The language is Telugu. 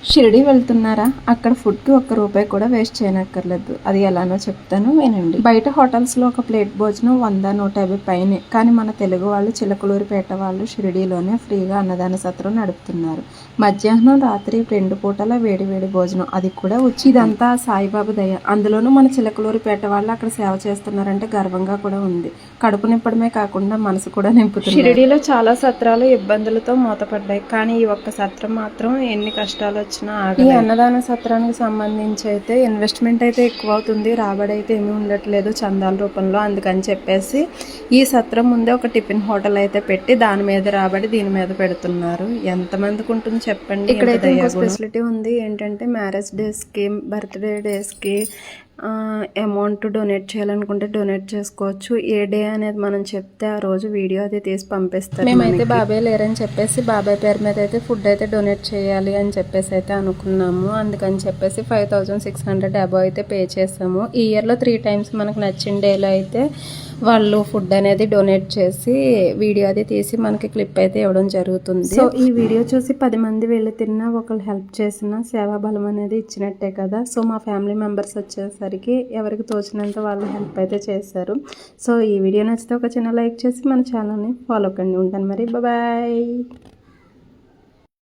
షిరిడి వెళ్తున్నారా? అక్కడ ఫుడ్కి ఒక్క రూపాయి కూడా వేస్ట్ చేయనక్కర్లేదు. అది ఎలానో చెప్తాను వినండి. బయట హోటల్స్లో ఒక ప్లేట్ భోజనం 100-150 పైనే. కానీ మన తెలుగు వాళ్ళు చిలకలూరిపేట వాళ్ళు షిరిడీలోనే ఫ్రీగా అన్నదాన సత్రం నడుపుతున్నారు. మధ్యాహ్నం రాత్రి 2 పూటల వేడి వేడి భోజనం, అది కూడా ఇదంతా సాయిబాబా దయ. అందులోనూ మన చిలకలూరిపేట వాళ్ళు అక్కడ సేవ చేస్తున్నారంటే గర్వంగా కూడా ఉంది. కడుపు నింపడమే కాకుండా మనసు కూడా నింపుతుంది. షిరిడీలో చాలా సత్రాలు ఇబ్బందులతో మూతపడ్డాయి. కానీ ఈ ఒక్క సత్రం మాత్రం ఎన్ని కష్టాలు ఈ అన్నదాన సత్రానికి సంబంధించి అయితే ఇన్వెస్ట్మెంట్ అయితే ఎక్కువ అవుతుంది, రాబడి అయితే ఏమీ ఉండట్లేదు చందాల రూపంలో. అందుకని చెప్పేసి ఈ సత్రం ముందే ఒక టిఫిన్ హోటల్ అయితే పెట్టి దాని మీద రాబడి దీని మీద పెడుతున్నారు. ఎంతమందికి ఉంటుంది చెప్పండి. ఇక్కడైతే ఇంకో స్పెషాలిటీ ఉంది ఏంటంటే మ్యారేజ్ డేస్కి, బర్త్డే డేస్కి అమౌంట్ డొనేట్ చేయాలనుకుంటే డొనేట్ చేసుకోవచ్చు. ఏ డే అనేది మనం చెప్తే ఆ రోజు వీడియో అది తీసి పంపిస్తారు. మేమైతే బాబాయ్ లేరని చెప్పేసి బాబాయ్ పేరు మీద అయితే ఫుడ్ అయితే డొనేట్ చేయాలి అని చెప్పేసి అయితే అనుకున్నాము. అందుకని చెప్పేసి 5600 అబౌవ్ అయితే పే చేసాము. ఈ ఇయర్లో 3 times మనకు నచ్చిన డేలో అయితే వాళ్ళు ఫుడ్ అనేది డొనేట్ చేసి వీడియో అది తీసి మనకి క్లిప్ అయితే ఇవ్వడం జరుగుతుంది. సో ఈ వీడియో చూసి 10 మంది వెళ్ళి తిన్నా, ఒకళ్ళు హెల్ప్ చేసిన సేవా బలం అనేది ఇచ్చినట్టే కదా. సో మా ఫ్యామిలీ మెంబర్స్ వచ్చేసరికి ఎవరికి తోచినంత వాళ్ళు హెల్ప్ అయితే చేశారు. సో ఈ వీడియో నచ్చితే ఒక చిన్న లైక్ చేసి మన ఛానల్ని ఫాలో కండి. ఉంటాను మరి, బాయ్.